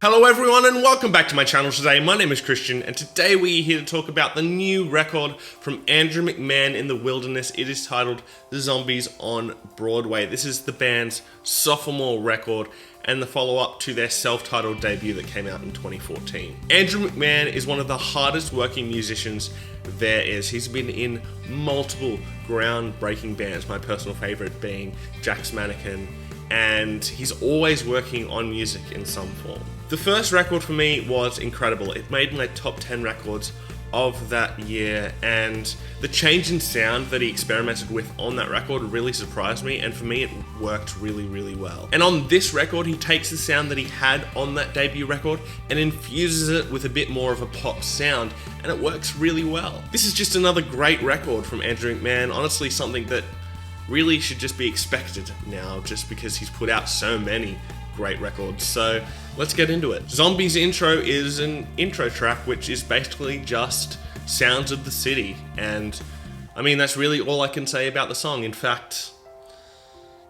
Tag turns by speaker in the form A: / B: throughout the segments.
A: Hello everyone and welcome back to my channel today. My name is Christian and today we are here to talk about the new record from Andrew McMahon in the Wilderness. It is titled Zombies on Broadway. This is the band's sophomore record and the follow-up to their self-titled debut that came out in 2014. Andrew McMahon is one of the hardest working musicians there is. He's been in multiple groundbreaking bands, my personal favorite being Jack's Mannequin, and he's always working on music in some form. The first record for me was incredible. It made my top 10 records of that year, and the change in sound that he experimented with on that record really surprised me, and for me it worked really well. And on this record he takes the sound that he had on that debut record and infuses it with a bit more of a pop sound, and it works really well. This is just another great record from Andrew McMahon, honestly something that really should just be expected now just because he's put out so many great records. So let's get into it. Zombies intro is an intro track which is basically just sounds of the city, and I mean that's really all I can say about the song. In fact,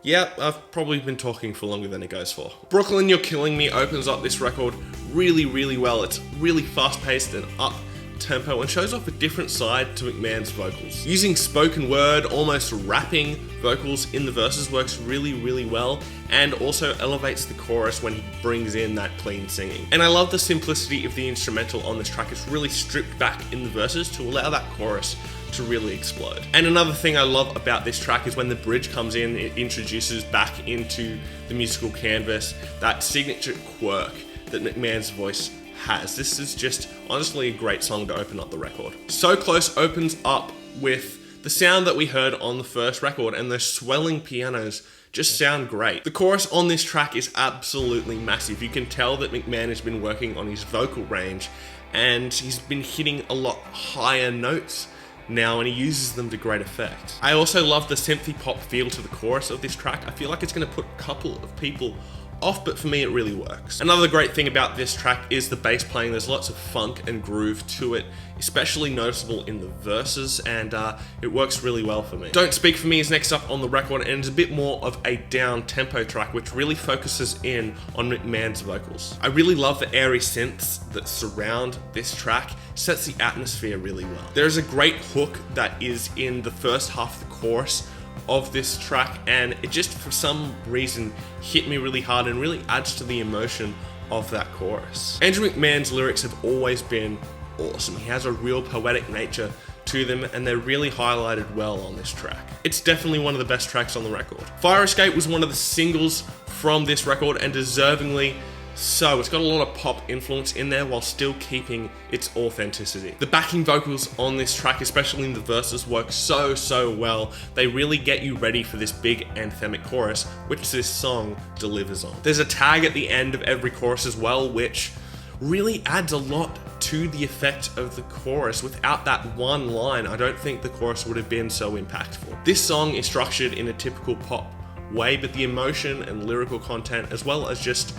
A: yeah, I've probably been talking for longer than it goes for. Brooklyn You're Killing Me opens up this record really well. It's really fast paced and up tempo and shows off a different side to McMahon's vocals. Using spoken word, almost rapping vocals in the verses works really well, and also elevates the chorus when he brings in that clean singing. And I love the simplicity of the instrumental on this track. It's really stripped back in the verses to allow that chorus to really explode. And another thing I love about this track is when the bridge comes in, it introduces back into the musical canvas that signature quirk that McMahon's voice has. This is just honestly a great song to open up the record. So Close opens up with the sound that we heard on the first record, and those swelling pianos just sound great. The chorus on this track is absolutely massive. You can tell that McMahon has been working on his vocal range and he's been hitting a lot higher notes now, and he uses them to great effect. I also love the synthy pop feel to the chorus of this track. I feel like it's going to put a couple of people off, but for me it really works. Another great thing about this track is the bass playing. There's lots of funk and groove to it, especially noticeable in the verses, and it works really well for me. Don't Speak For Me is next up on the record, and it's a bit more of a down-tempo track which really focuses in on McMahon's vocals. I really love the airy synths that surround this track, sets the atmosphere really well. There's a great hook that is in the first half of the chorus of this track, and it just for some reason hit me really hard and really adds to the emotion of that chorus. Andrew McMahon's lyrics have always been awesome. He has a real poetic nature to them, and they're really highlighted well on this track. It's definitely one of the best tracks on the record. Fire Escape was one of the singles from this record, and deservingly so. It's got a lot of pop influence in there while still keeping its authenticity. The backing vocals on this track, especially in the verses, work so well. They really get you ready for this big anthemic chorus, which this song delivers on. There's a tag at the end of every chorus as well, which really adds a lot to the effect of the chorus. Without that one line, I don't think the chorus would have been so impactful. This song is structured in a typical pop way, but the emotion and lyrical content, as well as just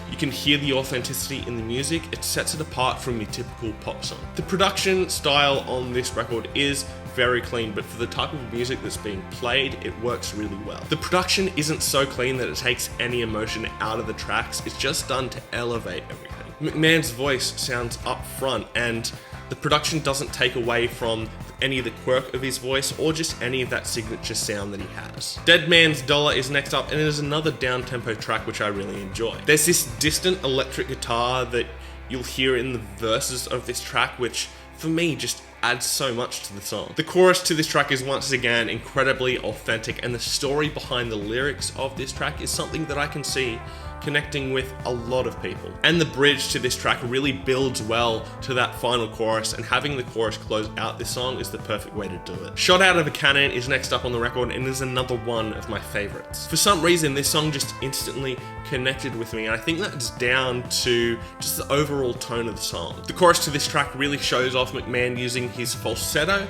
A: you can hear the authenticity in the music, it sets it apart from your typical pop song. The production style on this record is very clean, but for the type of music that's being played, it works really well. The production isn't so clean that it takes any emotion out of the tracks, it's just done to elevate everything. McMahon's voice sounds up front, and the production doesn't take away from any of the quirk of his voice or just any of that signature sound that he has. Dead Man's Dollar is next up, and it is another down-tempo track which I really enjoy. There's this distant electric guitar that you'll hear in the verses of this track, which for me just adds so much to the song. The chorus to this track is once again incredibly authentic, and the story behind the lyrics of this track is something that I can see connecting with a lot of people. And the bridge to this track really builds well to that final chorus, and having the chorus close out this song is the perfect way to do it. Shot Out of a Cannon is next up on the record, and is another one of my favorites. For some reason, this song just instantly connected with me, and I think that's down to just the overall tone of the song. The chorus to this track really shows off McMahon using his falsetto,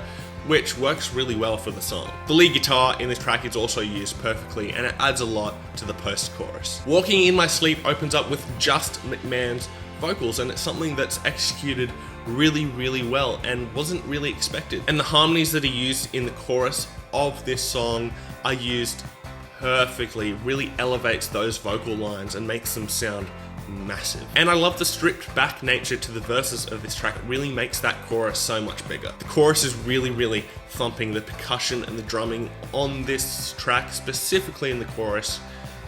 A: which works really well for the song. The lead guitar in this track is also used perfectly, and it adds a lot to the post-chorus. Walking in My Sleep opens up with just McMahon's vocals, and it's something that's executed really well and wasn't really expected. And the harmonies that are used in the chorus of this song are used perfectly, really elevates those vocal lines and makes them sound massive. And I love the stripped back nature to the verses of this track. It really makes that chorus so much bigger. The chorus is really thumping. The percussion and the drumming on this track, specifically in the chorus,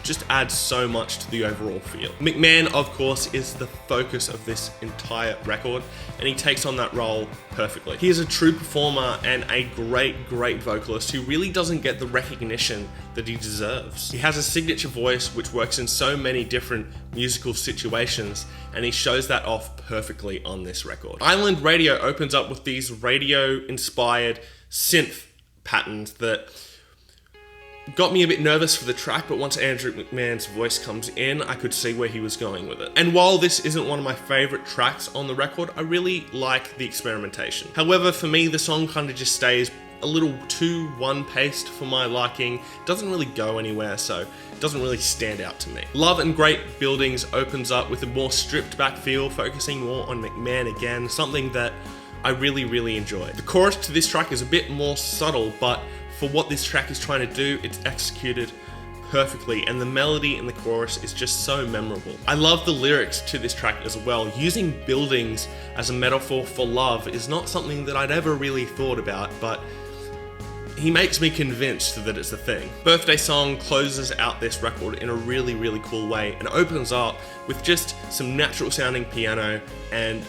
A: just adds so much to the overall feel. McMahon, of course, is the focus of this entire record, and he takes on that role perfectly. He is a true performer and a great vocalist who really doesn't get the recognition that he deserves. He has a signature voice which works in so many different musical situations, and he shows that off perfectly on this record. Island Radio opens up with these radio-inspired synth patterns that got me a bit nervous for the track, but once Andrew McMahon's voice comes in, I could see where he was going with it. And while this isn't one of my favorite tracks on the record, I really like the experimentation. However, for me, the song kind of just stays a little too one-paced for my liking. It doesn't really go anywhere, so it doesn't really stand out to me. Love and Great Buildings opens up with a more stripped back feel, focusing more on McMahon again, something that I really enjoy. The chorus to this track is a bit more subtle, but for what this track is trying to do, it's executed perfectly, and the melody in the chorus is just so memorable. I love the lyrics to this track as well. Using buildings as a metaphor for love is not something that I'd ever really thought about, but he makes me convinced that it's a thing. Birthday Song closes out this record in a really cool way and opens up with just some natural sounding piano and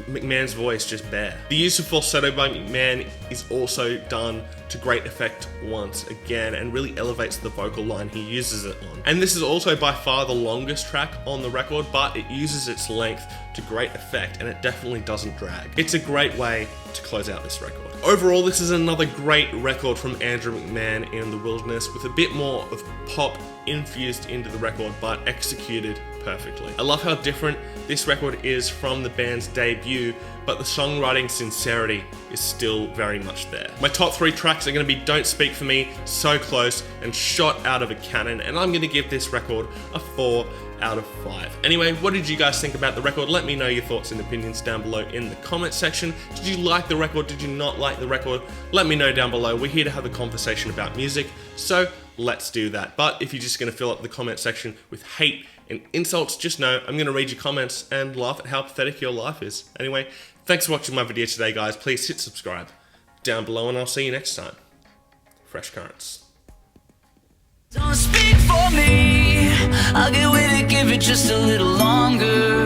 A: McMahon's voice just bare. The use of falsetto by McMahon is also done to great effect once again and really elevates the vocal line he uses it on. And this is also by far the longest track on the record, but it uses its length to great effect and it definitely doesn't drag. It's a great way to close out this record. Overall, this is another great record from Andrew McMahon in the Wilderness, with a bit more of pop infused into the record, but executed perfectly. I love how different this record is from the band's debut, but the songwriting sincerity is still very much there. My top 3 tracks are going to be Don't Speak For Me, So Close, and Shot Out of a Cannon, and I'm going to give this record a 4 out of 5. Anyway, what did you guys think about the record? Let me know your thoughts and opinions down below in the comment section. Did you like the record? Did you not like the record? Let me know down below. We're here to have a conversation about music, so let's do that. But if you're just going to fill up the comment section with hate and insults, just know I'm going to read your comments and laugh at how pathetic your life is. Anyway, thanks for watching my video today, guys. Please hit subscribe down below, and I'll see you next time. Fresh Currents.
B: Don't speak for me, I'll get with it, give it just a little longer.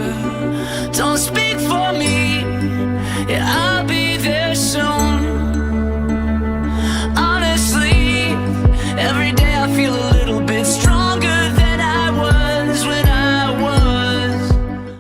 B: Don't speak for me.